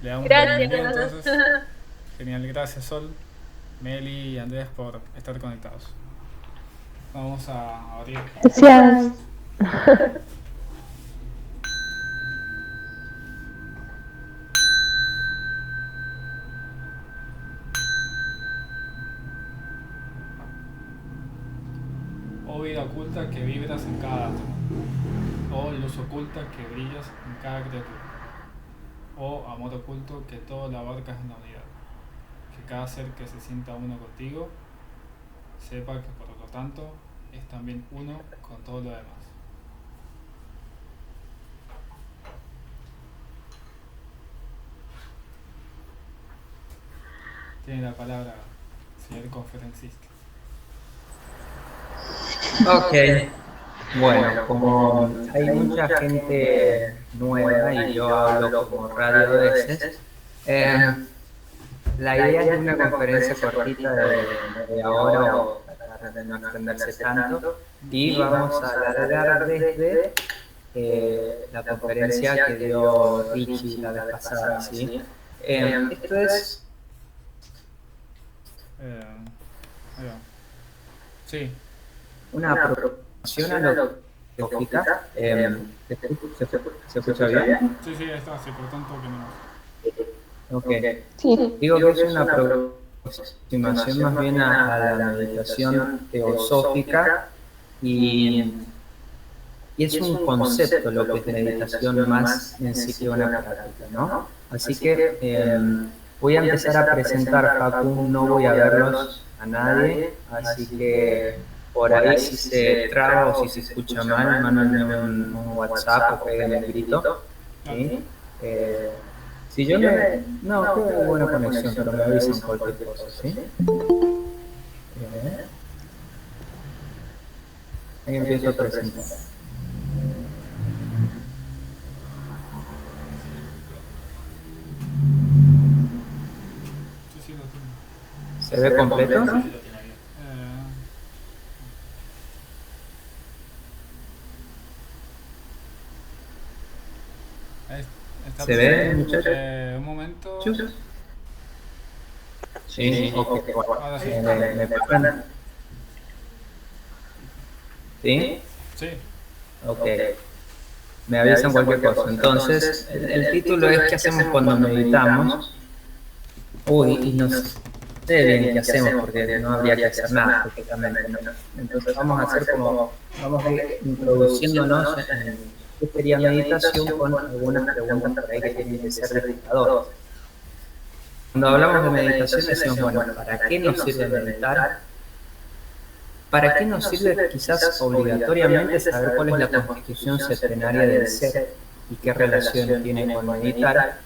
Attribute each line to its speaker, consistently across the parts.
Speaker 1: Le damos la bienvenida
Speaker 2: Gracias.
Speaker 1: entonces. Genial, gracias Sol, Meli y Andrés por estar conectados. Vamos a abrir.
Speaker 2: Gracias.
Speaker 1: O vida oculta que vibras en cada átomo. O luz oculta que brillas en cada criatura. O amor oculto que todo lo abarcas en la unidad. Que cada ser que se sienta uno contigo sepa que por lo tanto es también uno con todo lo demás. Tiene la palabra, señor conferencista.
Speaker 3: Ok, bueno, como hay mucha gente nueva y yo hablo como radio a veces, eh, la idea es una conferencia cortita de media hora o tratar de no extenderse tanto y vamos a alargar desde la conferencia que dio Richie la vez pasada, ¿sí? Esto es
Speaker 1: Eh, ahí va. Sí,
Speaker 3: una aproximación a lo teosófica. ¿Se escucha bien?
Speaker 1: sí, sí, ahí está, se cortó un toque nomás.
Speaker 3: Ok.
Speaker 2: Sí.
Speaker 3: Digo que es una aproximación más bien a la meditación teosófica y, y es un concepto lo que es meditación más en sí que una práctica, ¿no? Así que voy a empezar a presentar, Facu, no voy a verlos a nadie, así que por ahí si se traba o si se escucha mal, mándenme un WhatsApp o peguen el grito,
Speaker 1: Dale.
Speaker 3: ¿sí? Eh, si yo me... No, tengo buena conexión, pero me avisan cualquier cosa, ¿sí? Ahí empiezo a presentar.
Speaker 1: Sí, sí, lo tengo.
Speaker 3: ¿Se ve completo?
Speaker 1: Ahí está
Speaker 3: ¿Se ve,
Speaker 1: presente.
Speaker 3: muchachos?
Speaker 1: Un momento.
Speaker 3: Sí, ok.
Speaker 1: Ahora sí.
Speaker 3: Me pasan. ¿Sí?
Speaker 1: Sí.
Speaker 3: Ok. Me avisan cualquier cosa. Entonces, el título es ¿qué hacemos cuando meditamos? Uy, y no sé bien qué hacemos porque no habría que hacer nada, prácticamente, ¿no? Entonces vamos a hacer como, vamos a ir introduciéndonos en qué sería meditación con algunas preguntas por ahí que tienen que ser disparadores. Cuando hablamos de meditación decimos, bueno, ¿para qué nos sirve meditar? ¿Para qué nos sirve quizás obligatoriamente saber cuál es la constitución septenaria del ser y qué relación tiene con meditar?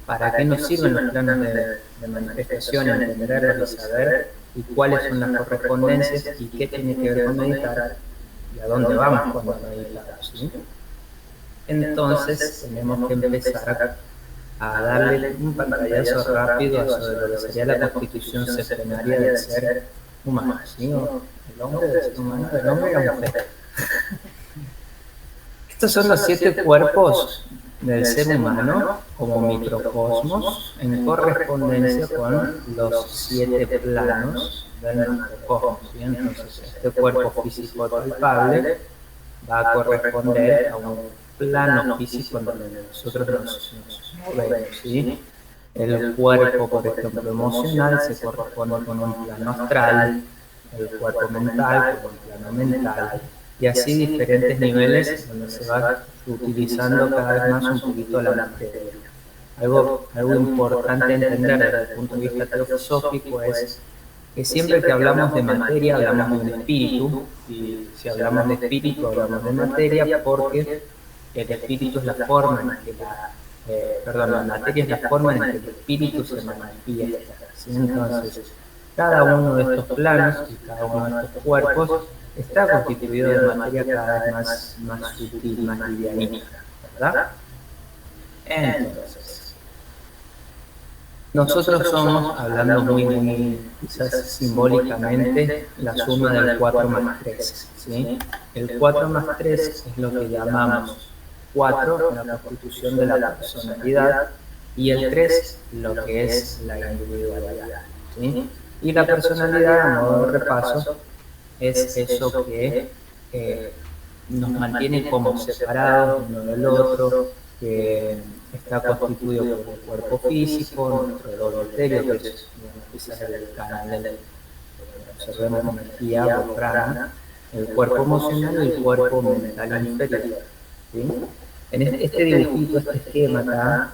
Speaker 3: ¿Para qué nos sirven los planos de manifestación, entenderlos y saber? ¿Y cuáles son las correspondencias? ¿Y qué tiene que ver con meditar? ¿Y a dónde vamos cuando meditamos? ¿Sí? Entonces tenemos que empezar a darle un pantallazo rápido a sobre lo que sería la constitución septenaria del ser humano, ¿sí? O el hombre del ser humano, del hombre y la mujer. Estos son los 7 cuerpos del ser humano como microcosmos en correspondencia con los 7 planos del macrocosmos, ¿sí? Entonces este cuerpo físico palpable va a corresponder a un plano físico en donde nosotros nos movemos, ¿sí? El cuerpo, por ejemplo, emocional se corresponde con un plano astral, el cuerpo mental con un plano mental, y así diferentes niveles donde se va utilizando cada vez más un poquito la materia. Algo importante entender desde el punto de vista teosófico es que siempre que hablamos de materia hablamos de un espíritu, y si hablamos de espíritu hablamos de materia porque el espíritu es la forma en que la materia es la forma en que el espíritu se manifiesta, ¿sí? Entonces, cada uno de estos planos y cada uno de estos cuerpos está constituido de materia cada vez más sutil, más livianita, ¿verdad? Entonces, nosotros somos, hablando muy quizás simbólicamente, la suma del 4 más 3, ¿sí? El 4 más 3 es lo que llamamos 4, la constitución de la personalidad, y el 3 lo que es la individualidad, ¿sí? Y la personalidad, a modo de repaso, es eso que nos mantiene como separados uno del otro, que está constituido por el cuerpo físico, nuestro doble etéreo, que es quizás el canal del observemos energía o prana, el cuerpo emocional y el cuerpo mental inferior, ¿sí? En este dibujito, este esquema acá,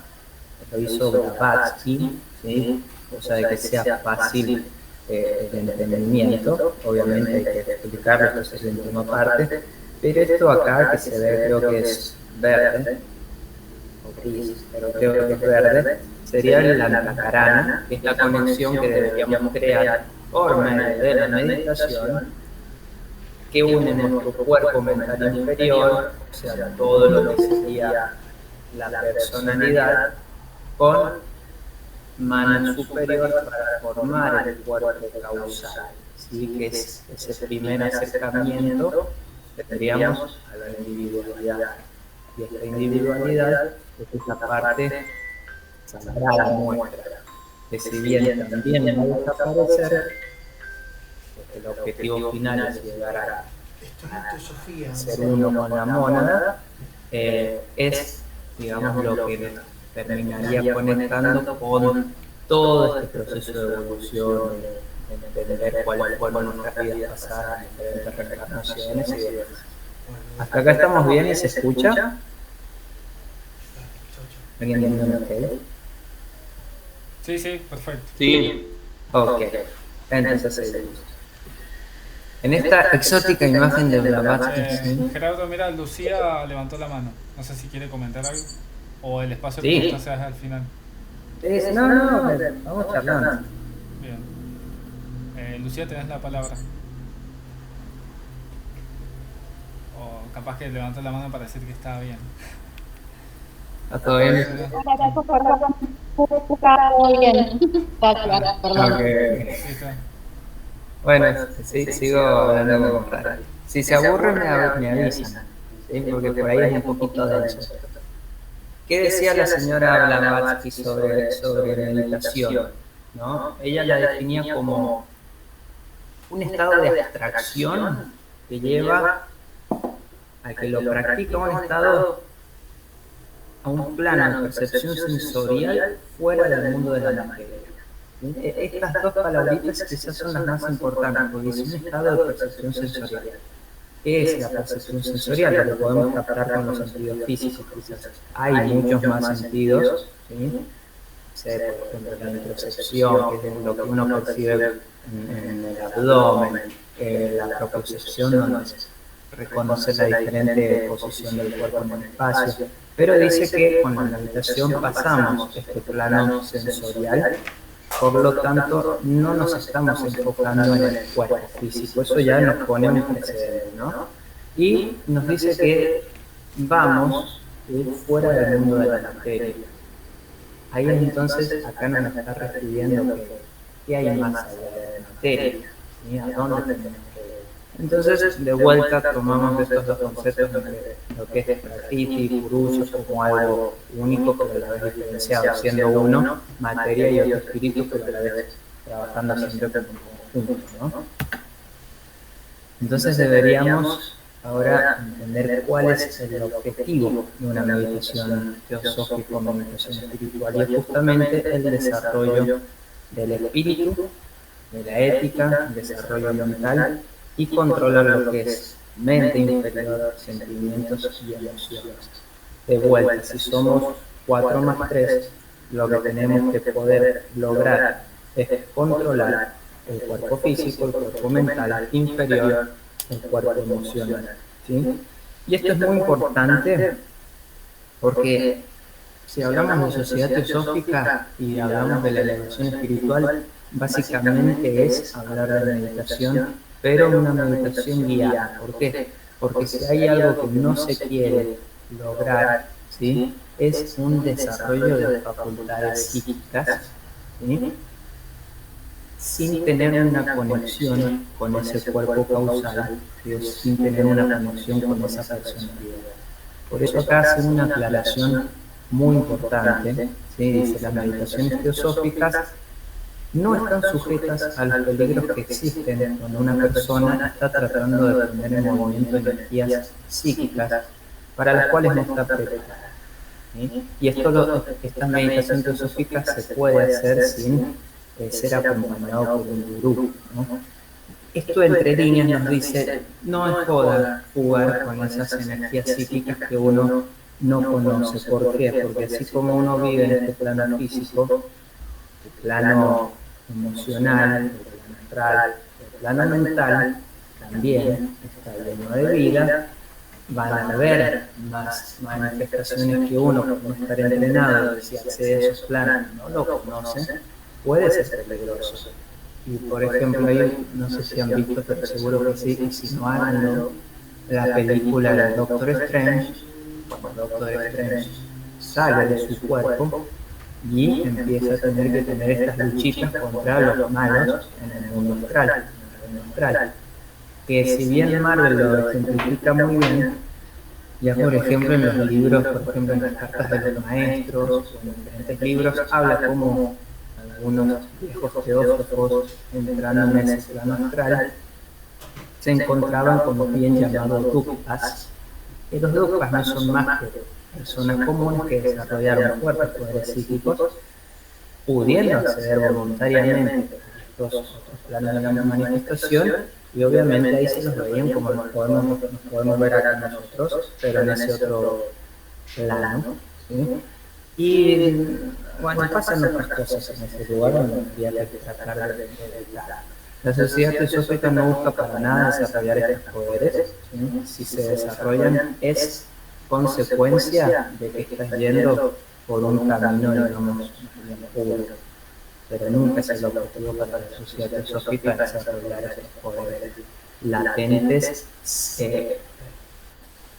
Speaker 3: lo hizo Blavatsky, ¿sí? O sea, de que sea fácil el entendimiento. Obviamente hay que explicarlo, esto es el tema aparte, pero esto acá que se ve, creo que es verde, o gris, pero creo que es verde, sería la antakarana, que es la conexión que deberíamos crear por medio de la meditación, que une nuestro cuerpo mental inferior, o sea, todo lo que sería la personalidad, con mano superior para formar el cuerpo causal, ¿sí? Que es ese primer acercamiento que tendríamos a la individualidad. Y esta individualidad es esta parte sagrada nuestra, que si bien también va a desaparecer, el objetivo final es llegar a ser uno con la mónada, es, digamos, lo que terminaría conectando con todo este proceso de evolución, de entender cuáles fueron nuestras vidas pasadas, diferentes reencarnaciones y demás. ¿Hasta acá estamos bien y se escucha? ¿Alguien tiene ok?
Speaker 1: Sí, sí, perfecto.
Speaker 3: Sí. Ok, entonces seguimos. En esta exótica imagen de Blavatsky.
Speaker 1: Gerardo, mira, Lucía levantó la mano. No sé si quiere comentar algo. O el espacio de
Speaker 3: Sí.
Speaker 1: preguntas se hace al final.
Speaker 3: No, vamos charlando.
Speaker 1: Bien. Lucía, tenés la palabra. O capaz que levantó la mano para decir que estaba bien.
Speaker 3: ¿Está todo bien? Okay. Bueno, sí, sigo hablando con Rara. Si se aburre, me avisan, ¿sí? Porque por ahí es un poquito denso. ¿Qué decía la señora Blavatsky sobre meditación? ¿No? Ella la definía como un estado de abstracción que lleva a que lo practica un estado a un plano de percepción sensorial fuera del mundo de la materia. Estas dos palabritas quizás son las más importantes, porque es un estado de percepción sensorial. ¿Qué es la percepción sensorial? Lo que podemos captar con los sentidos físicos, quizás. Hay muchos más sentidos, ¿sí? Por ejemplo, la interocepción, que es lo que uno percibe en el abdomen, la propiocepción, donde reconoce la diferente posición del cuerpo en el espacio. Pero dice que con la meditación pasamos este plano sensorial, por lo tanto no nos estamos enfocando en el cuerpo físico, eso ya nos pone un precedente, ¿no? Y nos dice que vamos fuera del mundo de la materia. Ahí entonces acá nos está refiriendo que hay más allá de la materia, ¿sí? ¿A dónde tenemos que ir? Entonces, de vuelta tomamos estos dos conceptos entre lo que es Prakriti y Purusha como algo único, pero a la vez diferenciado, siendo uno materia y otro espíritu, pero a la vez trabajando siempre como un conjunto, ¿no? Entonces deberíamos ahora entender cuál es el objetivo de una meditación teosófica o meditación espiritual, y es justamente el desarrollo del espíritu, de la ética, el desarrollo mental y controlar lo que es mente inferior, sentimientos y emociones. De vuelta, si somos 4 más 3, lo que tenemos que poder lograr es controlar el cuerpo físico, el cuerpo mental inferior, el cuerpo emocional, ¿sí? Y esto es muy importante porque si hablamos de sociedad teosófica y hablamos de la elevación espiritual, básicamente es hablar de meditación, pero una meditación guiada. ¿Por qué? Porque si hay algo que no se quiere lograr, ¿sí? Es un desarrollo de facultades psíquicas, ¿sí? Sin tener una conexión con ese cuerpo causal, sin tener una conexión con esa personalidad. Por eso acá hace una aclaración muy importante, ¿sí? Dice, las meditaciones teosóficas no están sujetas a los peligros que existen cuando una persona está tratando de poner en movimiento energías psíquicas para las cuales no está preparada, ¿sí? Y esta meditación teosófica se puede hacer sin ser acompañado por un gurú, ¿no? Esto entre líneas nos dice, no es joda jugar con esas energías psíquicas que uno no conoce. ¿Por qué? Porque así como uno vive en este plano físico, el plano emocional, el plano astral, el plano mental también está lleno de vida. Van a haber más manifestaciones que uno, por no estar entrenado, y si accede a esos planos no lo conoce, puede ser peligroso. Y por ejemplo, ahí, no sé si han visto, pero seguro que sí, y si no háganlo, la película de Doctor Strange, cuando Doctor Strange sale de su cuerpo y empieza a tener que tener estas luchitas contra los malos en el mundo astral, en el reino astral. Que si bien Marvel lo ejemplifica muy bien, ya por ejemplo en los libros, por ejemplo en las cartas de los maestros, o en diferentes libros, habla como algunos viejos teósofos entrando en ese plano astral se encontraban con los bien llamados duktas, que los duktas no son más que personas comunes que desarrollaron fuertes poderes psíquicos, pudiendo acceder voluntariamente a estos otros planos de la manifestación, y obviamente ahí se los veían como nos podemos ver acá nosotros, pero en ese otro plano, ¿sí? Y bueno, pasan otras cosas en ese lugar donde habría que tratar de evitar. La sociedad teosófica no busca para nada desarrollar estos poderes, ¿sí? Si se desarrollan es consecuencia de que estás yendo por un camino, digamos, puro, pero nunca es el objetivo para la sociedad teosófica desarrollar estos poderes latentes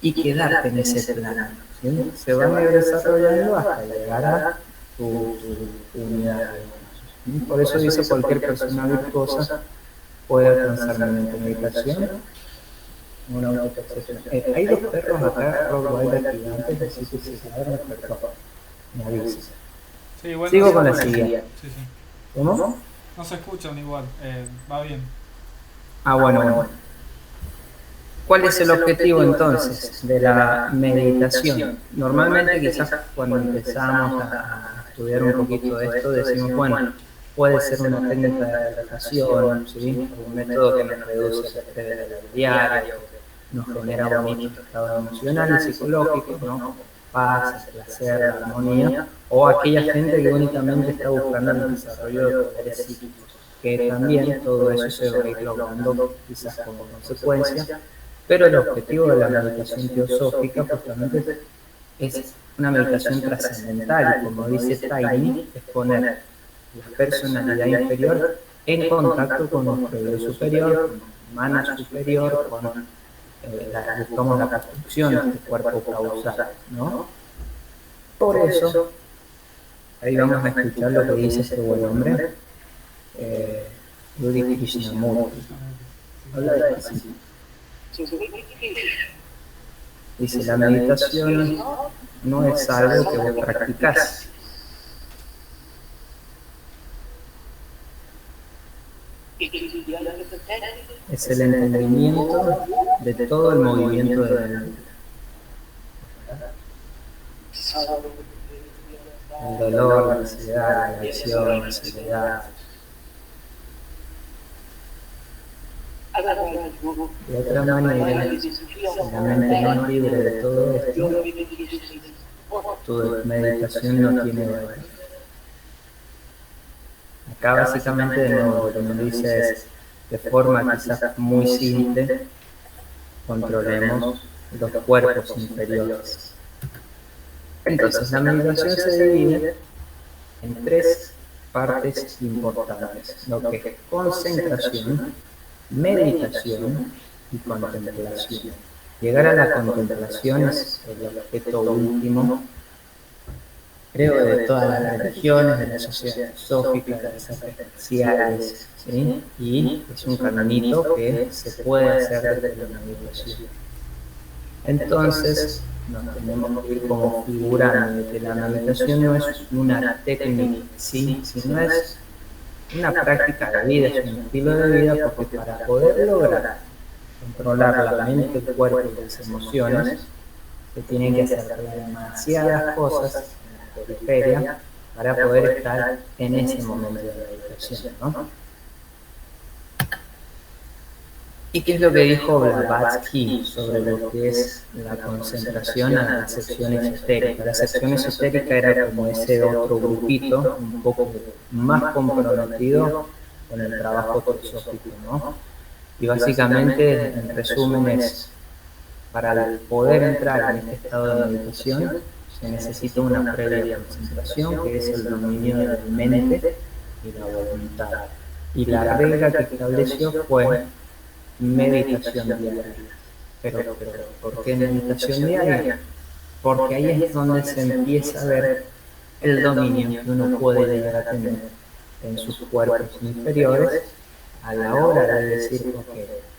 Speaker 3: y quedarte en ese plano, ¿sí? Se van a ir desarrollando hasta llegar a tu unidad. ¿Sí? Por eso dice, cualquier persona virtuosa puede alcanzar mediante meditación una autopercepción. Hay dos perros acá, Rottweiler gigantes, así que si se ladran, perdón, me avisas.
Speaker 1: Sí, bueno,
Speaker 3: sigo con la siguiente.
Speaker 1: Sí, sí.
Speaker 3: ¿Cómo?
Speaker 1: No se escuchan igual, va bien.
Speaker 3: Bueno. ¿Cuál es el objetivo entonces de la meditación? Normalmente quizás cuando empezamos a estudiar un poquito de esto decimos, bueno, puede ser una técnica de relajación, ¿sí? Un método que nos reduce el estrés del diario, nos genera bonitos estados emocionales y psicológicos, ¿no? Como paz, el placer, la armonía, o aquella gente que únicamente está buscando el desarrollo de poderes psíquicos, que también todo eso se va a ir logrando quizás como consecuencia. Pero el objetivo de la meditación teosófica justamente es una meditación trascendental, y como dice Taini, es poner la personalidad inferior en contacto con nuestro yo superior, con nuestro mana superior, con buscamos la construcción de este cuerpo causal, ¿no? Por eso, ahí vamos a escuchar lo que dice este buen hombre, Rudy Krishnamurti. Habla de así. Dice, la meditación no es algo que vos practicás. Es el entendimiento de todo el movimiento de la vida. El dolor, la ansiedad, la adicción, la soledad. De otra manera, si la mente no es libre de todo esto, tu meditación no tiene valor. Acá básicamente de nuevo lo que nos dice es, de forma quizás muy simple, controlemos los cuerpos inferiores. Entonces la meditación se divide en tres partes importantes, lo que es concentración, meditación y contemplación. Llegar a la contemplación es el objeto último, creo, de todas las religiones, de la sociedad filosófica, de las especiales, ¿sí? Y es un caminito que se puede hacer desde la meditación. Entonces, nos tenemos que ir como figurando de que la meditación no es una técnica, ¿sí? Sino es una práctica de vida, es un estilo de vida, porque para poder lograr controlar la mente, el cuerpo y las emociones, se tienen que hacer demasiadas cosas en la periferia para poder estar en ese momento de meditación, ¿no? ¿Y qué es lo que dijo Blavatsky sobre lo que es la concentración a la sección esotérica? La sección esotérica era como ese otro grupito, un poco más comprometido con el trabajo teosófico, ¿no? Y básicamente, en resumen, es para poder entrar en este estado de meditación, se necesita una previa concentración, que es el dominio de la mente y la voluntad. Y la regla que estableció fue meditación diaria. Pero, ¿por qué meditación diaria? Porque ahí es donde se empieza a ver el dominio que uno puede llegar a tener en sus cuerpos inferiores a la hora de decir, ok,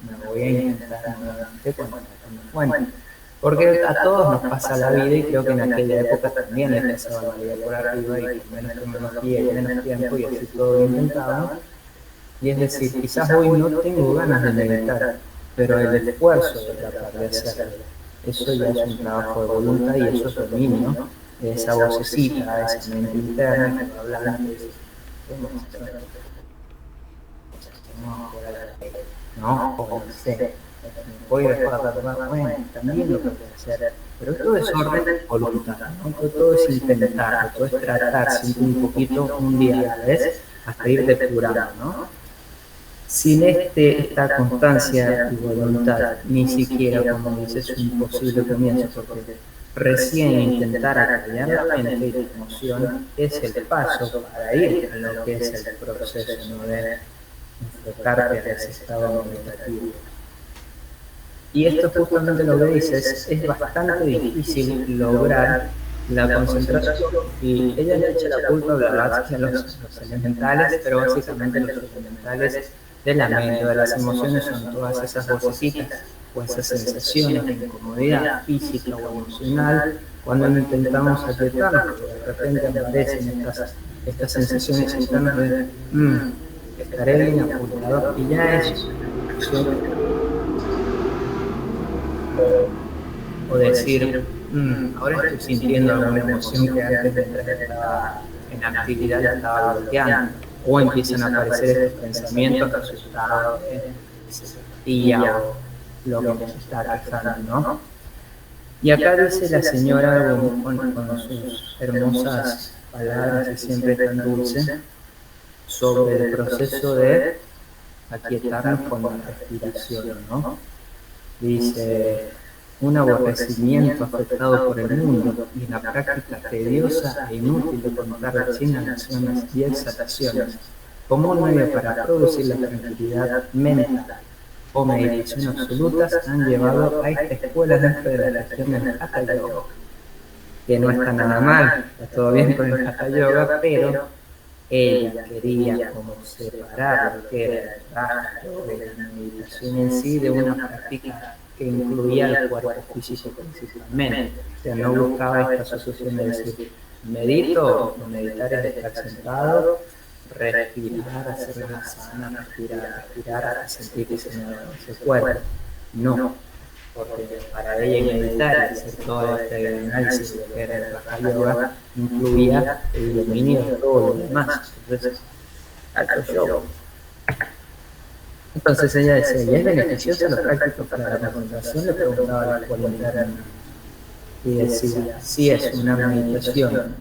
Speaker 3: me voy a intentar nuevamente conectar con la fuente. Porque a todos nos pasa la vida, y creo que en aquella época también les pasaba la vida por arriba y con menos tecnología y menos tiempo, y así todo lo intentaban. Y es decir, quizás hoy no tengo ganas de meditar, pero el esfuerzo de tratar de hacerlo, eso ya es un trabajo de voluntad, y eso es dominio, ¿no? Esa vocecita, esa mente interna que va hablando y dice, no, o no sé, voy a dejar, bueno, también lo que puedo hacer, pero todo es orden voluntad, ¿no? Todo es intentar, todo es tratar siempre un poquito, un día a la vez, hasta ir depurando, ¿no? Sin esta constancia y voluntad, ni siquiera, como dices, es un posible comienzo, porque recién intentar acallar la mente y la emoción es el paso para ir a lo que es el proceso, ¿no? De enfocarte a ese estado meditativo. Y esto justamente lo que dices, es bastante difícil lograr la concentración, y ella le echa la culpa a Blavatsky a los elementales, pero básicamente los elementales de la mente, de las emociones, son todas esas vocecitas o esas sensaciones de incomodidad física o emocional cuando intentamos aquietarnos, porque de repente aparecen estas sensaciones internas de estaré bien apuntado, y ya es o decir, ahora estoy sintiendo alguna emoción que antes mientras estaba en actividad ya estaba bloqueando, o empiezan a aparecer estos pensamientos resultados de psicología o lo que nos está quejando, ¿no? Y acá dice la señora con sus hermosas palabras y siempre tan dulce sobre el proceso de aquietarnos con la respiración, ¿no? Dice, un aborrecimiento afectado por el mundo y la práctica tediosa e inútil de contar las inhalaciones y exhalaciones como un medio para producir la tranquilidad mental o meditación absolutas han llevado a esta escuela dentro de la región del Hatha Yoga, que no está nada mal, está todo bien con el Hatha Yoga, pero ella quería como separar lo que era el Hatha Yoga y la meditación en sí de una práctica que incluía el cuerpo físico principalmente. O sea, no buscaba esta asociación de decir, medito, o meditar es estar sentado, respirar, hacer la sana, respirar, sentir que se mueve ese cuerpo. No, porque para ella meditar y hacer todo este análisis de lo que era el Raja Yoga incluía el dominio de todo lo demás. Entonces, alto yoga. Entonces ella decía, ¿y es beneficiosa la práctica para la concentración? Le preguntaba a la escuela interna. Y decía, sí, es una meditación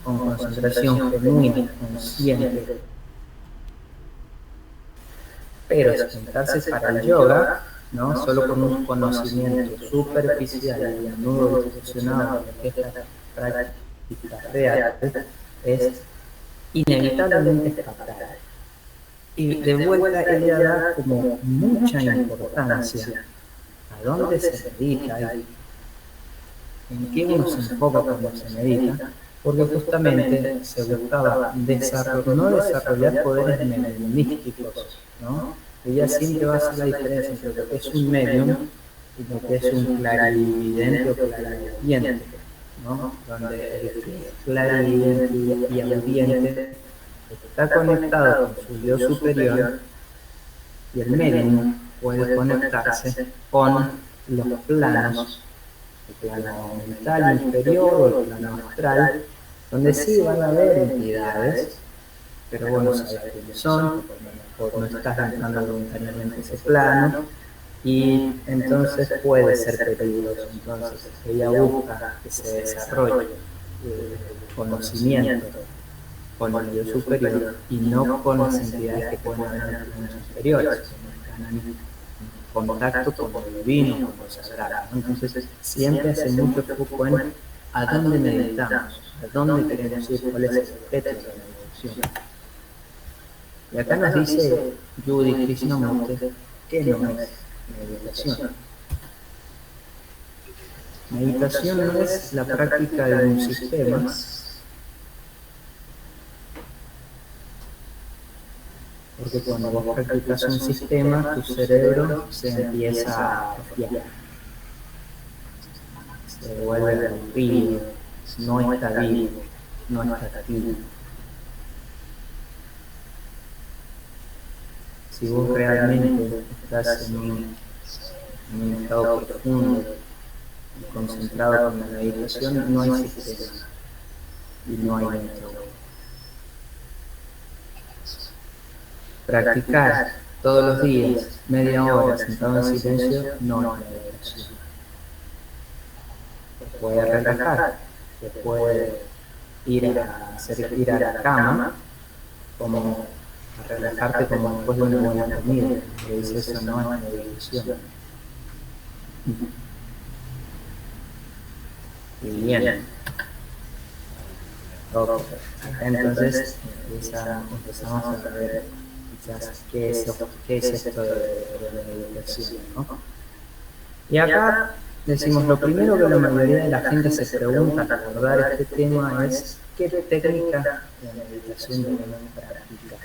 Speaker 3: con concentración genuina, consciente. Pero sentarse para el yoga, ¿no? Solo con un conocimiento superficial y a menudo distorsionado de esta práctica real, es inevitablemente fatal. Y de vuelta ella da como mucha importancia a dónde se medita y en qué uno se enfoca cuando se medita, porque justamente se buscaba no desarrollar poderes mediunísticos, ¿no? ella siempre va a hacer la diferencia entre lo que es un medium y lo que es un clarividente o clariaudiente, ¿no? Donde el que es clarividente y audiente está conectado con su yo superior y el medium puede conectarse con los planos, el plano mental inferior o el plano astral, donde sí van a haber entidades, pero vos no sabés quiénes son, porque no estás entrando voluntariamente a ese plano, y entonces puede ser peligroso. Entonces ella busca que se desarrolle conocimiento con el yo superior y no con las entidades que pueden haber en planos superiores, que están en contacto con lo divino, con lo sagrado. Entonces siempre hace mucho foco en a dónde meditamos, a dónde queremos ir, cuál es el objeto de la meditación. Y acá nos dice Judy Krishnamurti que no es meditación. Meditación no es la práctica de un sistema, porque cuando vos practicas un sistema, tu cerebro se empieza a atrofiar, se vuelve aburrido, no está vivo, no está activo. Si vos realmente estás en un estado profundo y concentrado con la meditación, no hay sistema y no hay método. Practicar todos los días, media hora, sentado en silencio, no es meditación. Te puede relajar, te puede ir a la cama, como a relajarte como después de una buena comida, pero dice eso no es meditación. Y bien. Okay. Entonces empezamos a ver quizás qué es esto de la meditación, ¿no? Y acá decimos, lo primero que la mayoría de la gente se pregunta al abordar este tema es ¿qué técnica de meditación debemos practicar?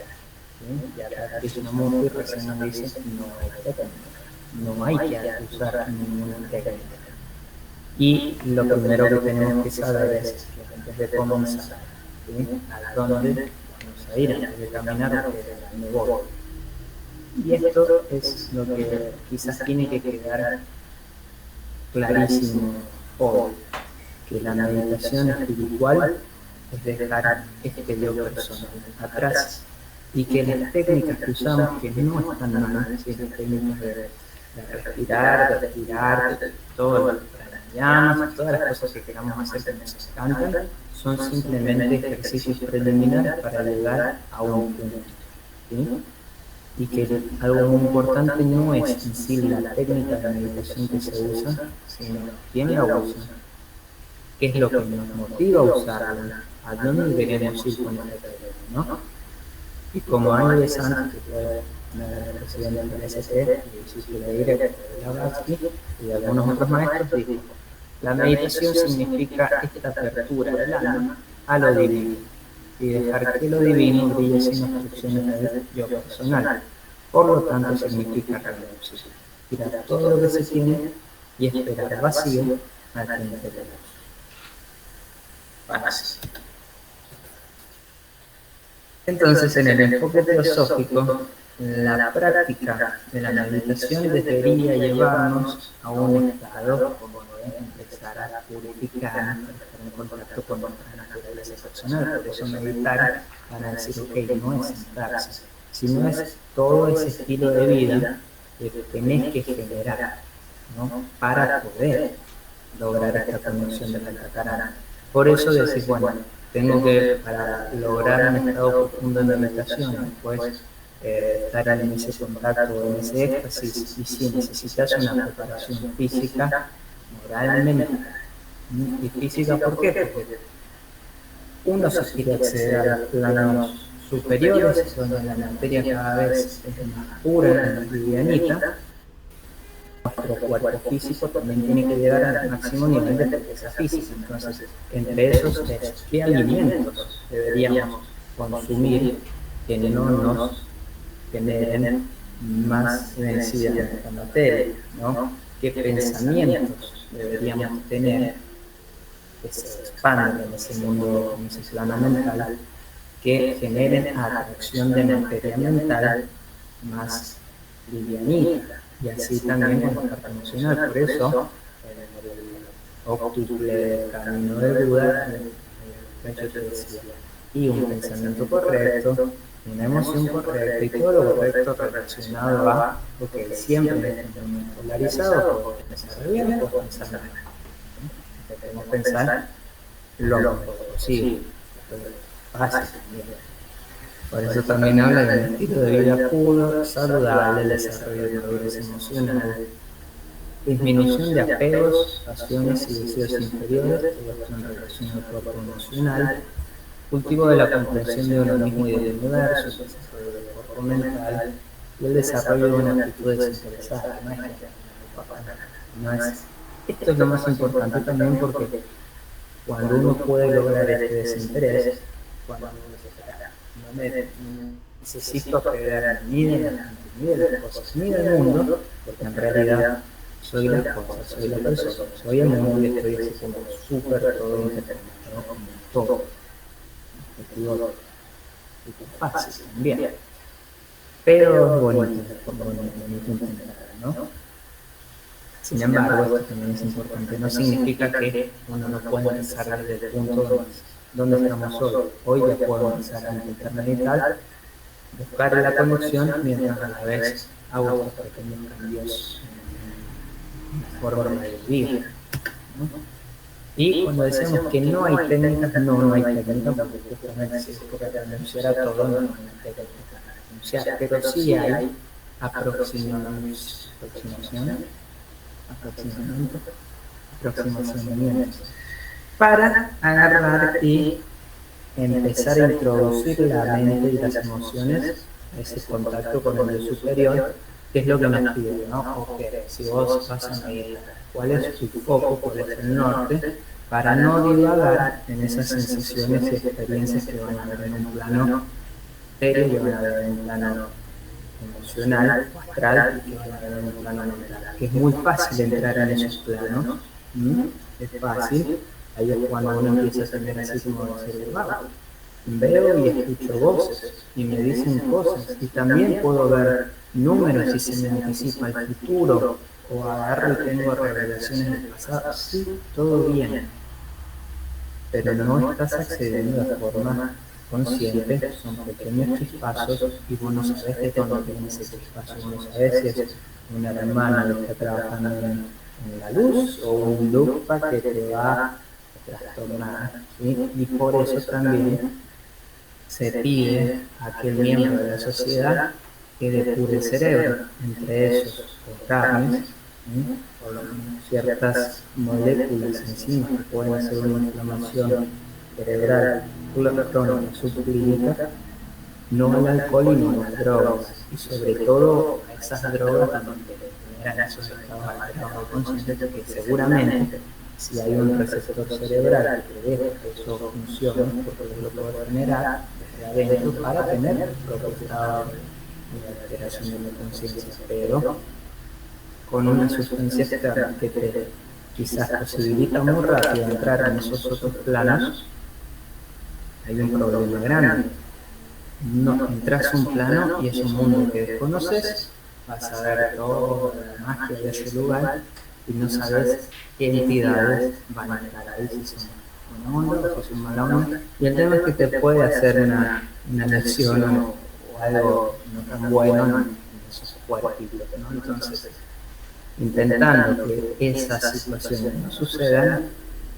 Speaker 3: ¿Sí? Y acá Krishnamurti recién nos dice no hay técnica, no hay que usar ninguna técnica. Y lo primero que tenemos que saber es que antes de comenzar, ¿sí? ¿A dónde vamos a ir? Antes de caminar, ¿a dónde voy? Y esto es lo que quizás tiene que quedar clarísimo hoy, que la meditación espiritual es dejar este yo personal atrás y que las técnicas que usamos, que no están mal, si las técnicas de respirar, de estirar, de todo el pranayama, todas las cosas que queramos hacer que nos encantan, son simplemente ejercicios preliminares para llegar a un punto, ¿sí? Y que algo muy importante no es en sí la técnica de meditación que se usa, sino quién la usa, qué es lo que nos motiva a usarla, a dónde queremos ir con esta técnica, ¿no? Y como hay de Santos, que fue una de las presidentes del ST, y de Leire, de Blavatsky, y de algunos otros maestros, dijo, la meditación significa esta apertura del alma a lo divino, y dejar que lo divino brille sin obstrucciones del yo personal. Por lo tanto, significa renunciar, tirar todo lo que se tiene y esperar vacío al que tenemos. Paz. Entonces, en el enfoque teosófico, la práctica de la meditación debería llevarnos a un estado como de empezar a purificar, para estar en contacto con nuestra naturaleza personal. Por eso meditar, para decir, ok, no es sentarse, sino es todo ese estilo de vida que tenés que generar, ¿no? Para poder lograr esta conexión de la catarata. Por eso decís, bueno, tengo que, para lograr un estado profundo de meditación, después estar en ese contacto, en ese éxtasis, y si necesitas una preparación física, moral, mental. Y física, ¿por qué? Porque uno se quiere acceder a los planos superiores, donde la materia cada vez es más pura, más livianita. Nuestro cuerpo físico también tiene que llegar al máximo nivel de riqueza física. Entonces, entre esos es qué alimentos deberíamos consumir que no nos generen más vencida en esta materia, ¿no? ¿Qué pensamientos deberíamos tener que se expanden en ese mundo, en ese plano mental, que generen atracción de materia mental más livianita, y así también con la parte emocional? Por eso, el óctuple camino de Buda, yo te decía, y un pensamiento correcto, una emoción correcta y todo lo correcto relacionado a, porque siempre en este mundo polarizado, puedo pensar bien, puedo pensar mal. Intentemos pensar lo mejor posible, fácil también. Por eso también habla de un estilo de vida puro, saludable, desarrollo de madurez emocional, disminución de apegos, pasiones y deseos inferiores, todo esto en relación al cuerpo emocional, cultivo de la comprensión de uno mismo y del universo, el desarrollo del cuerpo mental y el desarrollo de una actitud desinteresada. Esto es lo más importante también, porque cuando uno puede lograr este desinterés, cuando uno dice, no necesito apegarme ni de la gente, ni de las cosas, ni del mundo, porque en realidad soy las cosas, soy la persona, soy el mundo y estoy así como súper todo interconectado con todo. Objetivo fácil también, pero es bonito intentar, ¿no? Sin embargo, esto también es importante, no significa que uno no pueda empezar desde el punto donde estamos hoy. Hoy ya puedo empezar a intentar meditar, buscar la conexión, mientras a la vez hago estos pequeños cambios en la forma de vivir, ¿no? Y cuando decimos que no hay técnicas, no hay técnicas, porque justamente si es para renunciar a todo, no hay técnicas para renunciar, pero sí hay aproximacionamientos para agarrar y empezar a introducir la mente y las emociones a ese contacto con el yo superior, que es lo que nos pide, ¿no? Ok, si vos vas a meditar, ¿cuál es tu foco? ¿Cuál es el norte? Para no divagar en esas sensaciones y experiencias que van a haber en un plano serio, que van a haber en un plano emocional, astral, y que van a haber en un plano mental. Que es muy fácil entrar en esos planos, es fácil. Ahí es cuando uno empieza a tener así como decir, wow, veo y escucho voces y me dicen cosas, y también puedo ver números y se me anticipa el futuro, o agarro y tengo revelaciones del pasado. Sí, todo bien, pero no estás accediendo de forma consciente, son pequeños chispazos y vos no sabés de dónde viene ese chispazo, no sabés si es una hermana que está trabajando en la luz o un lupa que te va a trastornar, ¿sí? Y por eso también se pide a aquel miembro de la sociedad que depure el cerebro, entre esos los carnes, o ciertas moléculas enzimas que pueden hacer una inflamación cerebral crónica subclínica, no al alcohol y no a las drogas, y sobre todo a esas drogas donde generan esos estados alterados de conciencia, que seguramente si hay un receptor cerebral que deja que eso funcione, porque lo puede generar desde adentro para tener el propio estado de alteración de la conciencia, pero con una sustancia externa que te quizás posibilita muy rápido entrar en esos otros planos, hay un problema grande. No, entras a un plano y es un mundo que desconoces, vas a ver toda la magia de ese lugar y no sabes qué entidades van a estar ahí, si son buena onda o si son mala onda. Y el tema es que te puede hacer una lección o algo no tan bueno en esos cuartitos, ¿no? Entonces, intentando que esas situaciones no sucedan,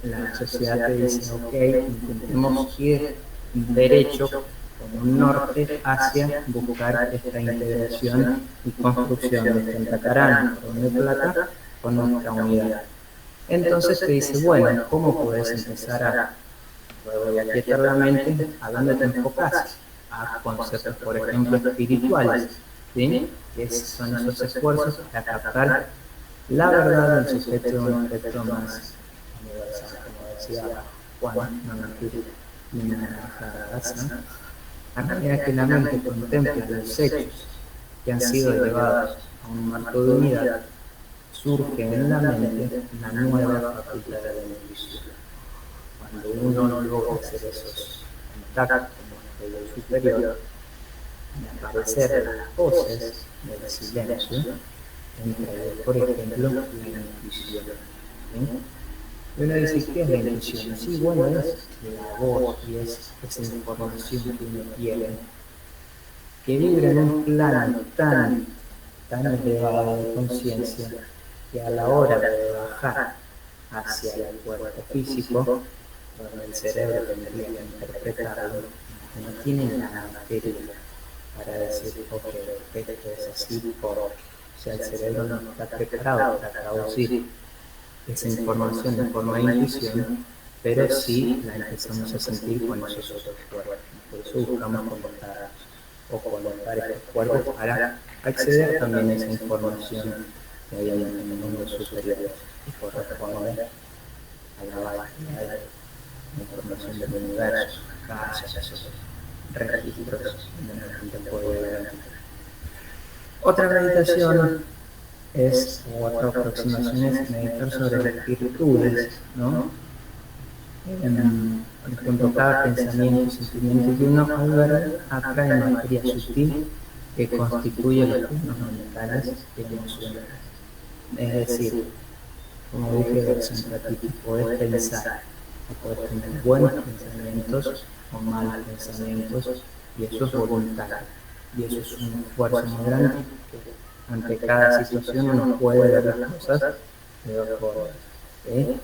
Speaker 3: la sociedad te dice, ok, intentemos ir derecho con un norte hacia buscar esta integración y construcción de Santa Carana, Ron de Plata, con nuestra unidad. Entonces te dice, bueno, ¿cómo puedes empezar a, luego de aquietar la mente, a dónde te enfocas? A conceptos, por ejemplo, espirituales, ¿sí? Que son esos esfuerzos para captar la verdad del sujeto de un aspecto más universal, como decía Juan Manatí y a medida que la mente contempla los hechos que han sido elevados a un marco de unidad, surge en la mente una nueva facultad de la intuición. Cuando uno logra hacer esos contactos con el yo superior, y aparecer las voces del silencio, entra, por ejemplo, la intuición. ¿Sí? Y uno dice, ¿qué es la intuición? Sí, bueno, es la voz y es esa información que uno tiene, que vibra en un plano tan elevado de conciencia que a la hora de bajar hacia el cuerpo físico, donde el cerebro tendría que interpretarlo, no tiene la materia para decir, ok, esto es así, o sea, el cerebro no está preparado para traducir esa información de forma de intuición, pero sí la empezamos a sentir con esos otros cuerpos. Por eso buscamos conectarnos o conectar estos cuerpos para acceder también a esa información que hay en el mundo superior que corresponde a la base de la información del universo, casas, esos registros donde la gente puede ver. Otra meditación es, o otra aproximación es meditar sobre las virtudes, ¿no? Por ejemplo, cada pensamiento y sentimiento que uno alberga atrae materia sutil que constituye los planos mentales y emocionales. Es decir, como dije recién, podés pensar o podés tener buenos pensamientos o malos pensamientos, y eso es voluntario. Y eso es un esfuerzo muy grande. Ante cada situación uno puede ver las cosas de dos formas. ¿Sí?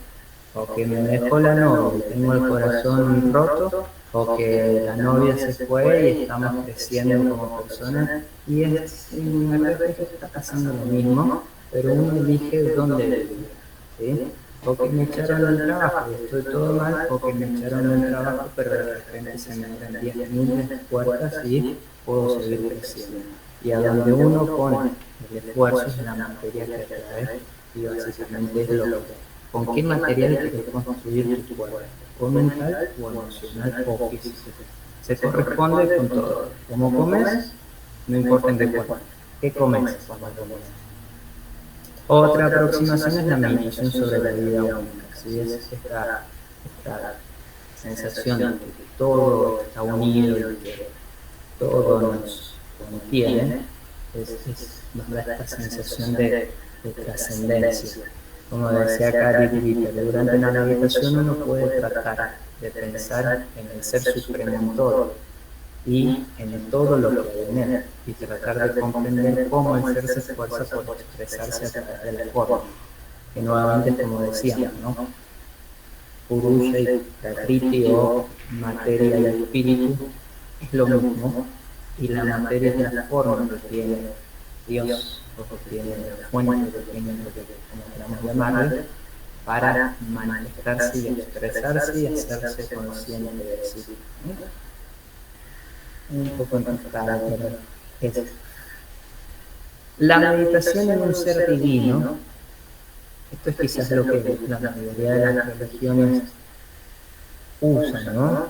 Speaker 3: O que me dejó la novia y tengo el corazón roto, o que la novia se fue y estamos creciendo como personas, y en el reflejo está pasando lo mismo, pero uno elige dónde vivir. ¿Sí? O que me echaron del trabajo y estoy todo mal, o que me echaron del trabajo, pero de repente se me abren 10.000 puertas y puedo seguir creciendo. Y a donde uno pone el esfuerzo es la materia que atrae, y básicamente es lo que. ¿Con qué material quieres construir tu cuerpo? ¿O mental o emocional o físico? Se corresponde con todo. ¿Cómo comes? No importa en qué cuerpo. ¿Qué comes cuando comes? Otra aproximación es la meditación sobre la vida única. ¿Sí? Es esta sensación de que todo está unido y que todo nos contiene. Nos da esta sensación de trascendencia. Como decía Gary Glitter, durante la meditación uno puede tratar de pensar en el ser supremo en todo y en todo lo que hay en él, y tratar de comprender cómo el ser se esfuerza por expresarse a través de la forma, que nuevamente, como decíamos, ¿no? Purusha y Prakriti, o materia y espíritu, es lo mismo, y la materia es la forma que tiene Dios, o que tiene la fuente, que tiene lo que, como queramos llamarle, para manifestarse y expresarse y hacerse consciente de sí. Un poco entristado, pero es la meditación en un ser divino. Esto es quizás lo que la mayoría de las religiones usan, ¿no?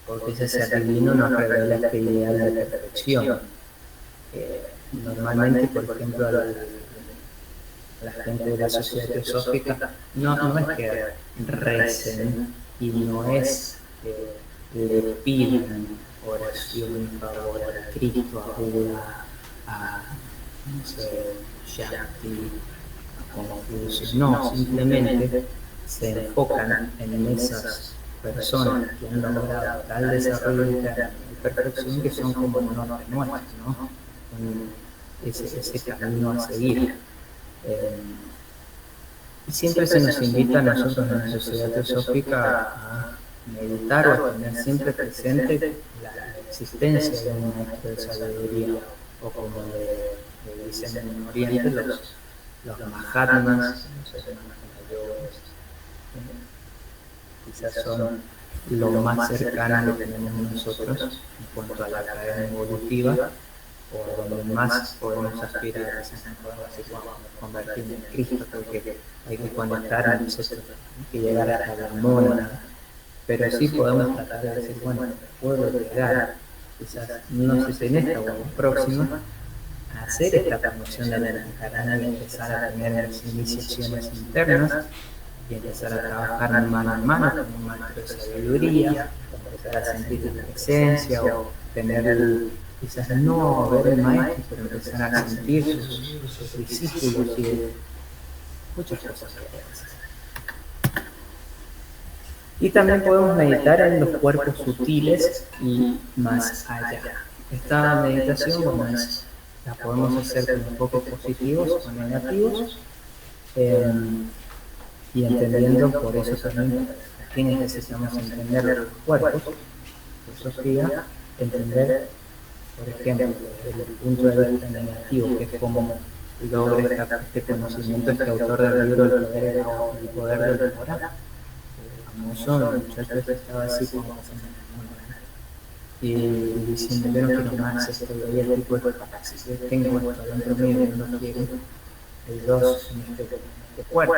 Speaker 3: Porque ese ser divino nos revela este ideal de perfección. Normalmente, por ejemplo, la gente de la sociedad teosófica no es que recen, y no es que le pidan oración y favor a Cristo, a Buda, a no sé, Shakti, a Confucio. No, simplemente se enfocan en esas personas que han logrado tal desarrollo interno y perfección, que son como el norte nuestro, ¿no? Ese camino a seguir. Y siempre se nos invita a nosotros en la sociedad teosófica a meditar o a tener siempre presente la existencia de un maestro de sabiduría, o como le dicen en Oriente los Mahatmas, los hermanos quizás son lo más cercano que tenemos nosotros en cuanto a la cadena evolutiva, o donde más podemos aspirar a esa convertir en Cristo, porque hay que conectar, nosotros, hay que llegar hasta la mónada, pero sí podemos tratar de decir, bueno, puedo llegar quizás no sé si en esta o en la próxima, hacer esta conexión de Mediterráneo y empezar a tener las iniciaciones internas y empezar a trabajar mano a mano con un maestro de sabiduría, empezar a sentir la presencia o tener quizás no ver el maestro, pero empezar a sentir sus discípulos y muchas cosas que pueden hacer. Y también podemos meditar en los cuerpos sutiles y más allá. Esta meditación, bueno, la podemos hacer con enfoques positivos o negativos, y entendiendo por eso también a quienes necesitamos entender los cuerpos, filosofía, entender, por ejemplo, desde el punto de vista negativo, que es como logra este conocimiento este autor del libro El poder del moral. Famoso, el muchacho estaba así como y diciendo yo no quiero más esto, y el tipo de si yo tengo esto dentro mío y no quiero, el dos en este cuerpo,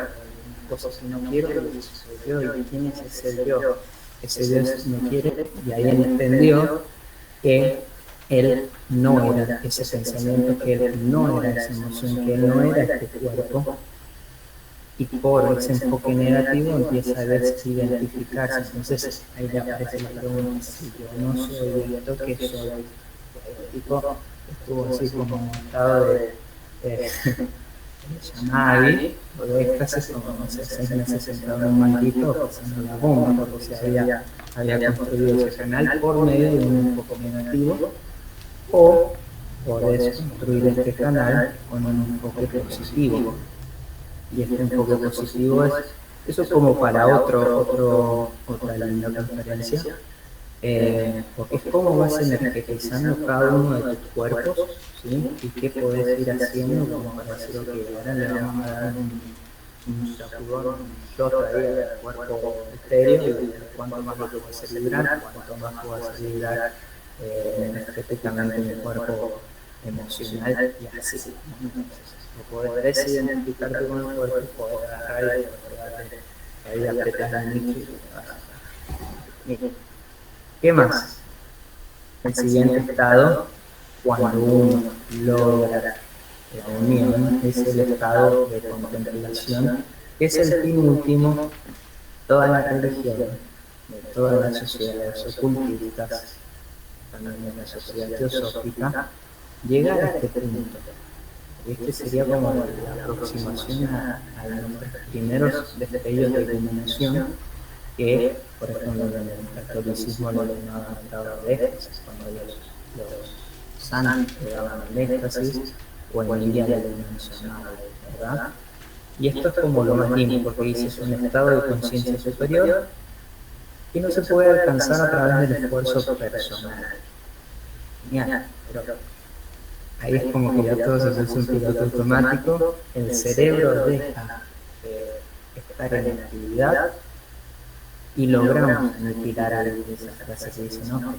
Speaker 3: cosas que no quiero, pero soy yo, y quién es ese yo, ese Dios no quiere, y ahí él entendió que él no era ese pensamiento, que él no era esa emoción, que él no era este cuerpo, y por ese enfoque negativo empieza a identificarse. Entonces ahí le aparece la pregunta: si yo no soy esto, ¿qué soy? El tipo estuvo así como en un estado de samadhi o de éxtasis, como no sé, 6 meses sentado en un banquito pasando la bomba, porque se había construido ese canal por medio de un enfoque negativo, o podés construir este canal con un enfoque positivo. Y este enfoque positivo eso es como para otra linda conferencia, porque es cómo vas energetizando cada uno de tus cuerpos, ¿sí? Y qué podés ir haciendo como para decir, ok, ahora le vamos a dar un sacudón, un shot ahí al cuerpo estéreo, y cuánto más lo puedes librar, cuánto más puedes librar energéticamente en el cuerpo emocional, y así. Podrás identificarte con el cuerpo, poder agarrar y ahí apretar el micro. ¿Qué más? El siguiente estado, cuando uno logra la unión, es el estado de contemplación, que es el fin último de todas las religiones, de todas las sociedades ocultistas, también de la sociedad teosófica, llegar a este punto. Este sería como la aproximación a los primeros destellos de iluminación que, por ejemplo, en el catolicismo lo llamaban estado de éxtasis, cuando los santos llegaban al éxtasis, o en India lo mencionaba, ¿verdad? Y esto es como lo más lindo, porque dice es un estado de conciencia superior que no se puede alcanzar a través del esfuerzo personal. Genial, pero ahí es como que ya todo se puso un piloto automático, el cerebro deja de estar en actividad y logramos aniquilar esa frase que dice, ¿no?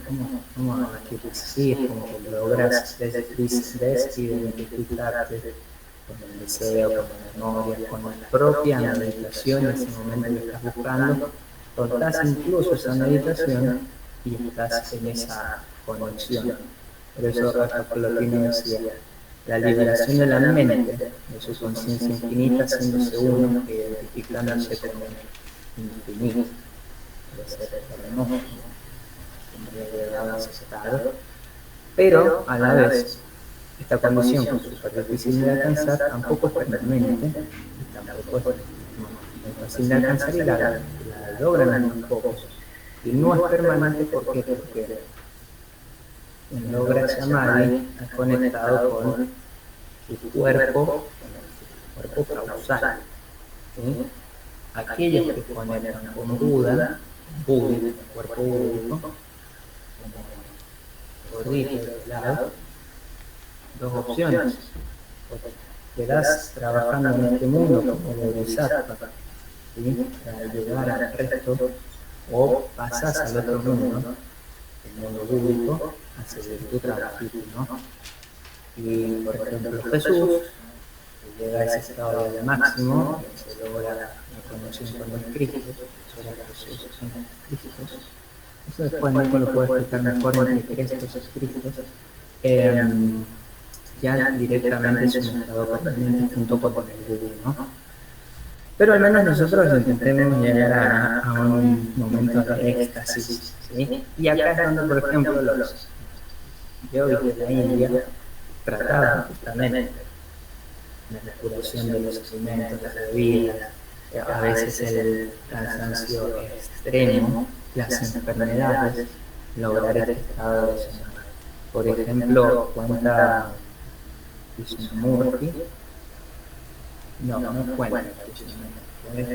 Speaker 3: ¿Cómo que así? Es como que logras desidentificarte con el deseo, con la memoria, con la propia meditación en ese momento que estás buscando, soltás incluso esa meditación y estás en esa conexión. Por eso Rafa Plotino decía, la liberación de la mente, de su conciencia infinita, haciéndose uno, identificándose con el infinito. Puede ser hermoso, como llegado a ese estado, pero a la vez, esta condición, que es súper difícil de alcanzar, tampoco es permanente, y tampoco es fácil de alcanzar, y la logran unos pocos. Y no es permanente, ¿por qué? Porque en logra samadhi ha conectado con su cuerpo causal. ¿Sí? Aquellos que conectan con Buda, el cuerpo búdico, como gordito de lado, dos opciones: quedás trabajando en este mundo como bodhisattva, ¿sí? Para llegar al resto, o pasas al otro mundo, el mundo búdico, a seguir tu trabajito, ¿no? Y por ejemplo Jesús, que llega a ese estado de máximo, se logra la conexión con los Cristos, Jesús son los Cristos, Eso después Nico lo puede explicar mejor entre Crestos y Cristos. Ya directamente es un estado permanente junto con el Buda, ¿no? Pero al menos nosotros intentemos llegar a un momento de éxtasis, ¿sí? Y acá es donde, por ejemplo, los yogis de la India trataban justamente la curación de los alimentos, las bebidas, a veces el cansancio extremo, las enfermedades, lograr este estado de samadhi. Por ejemplo, cuenta Krishnamurti, no cuenta Krishnamurti, cuenta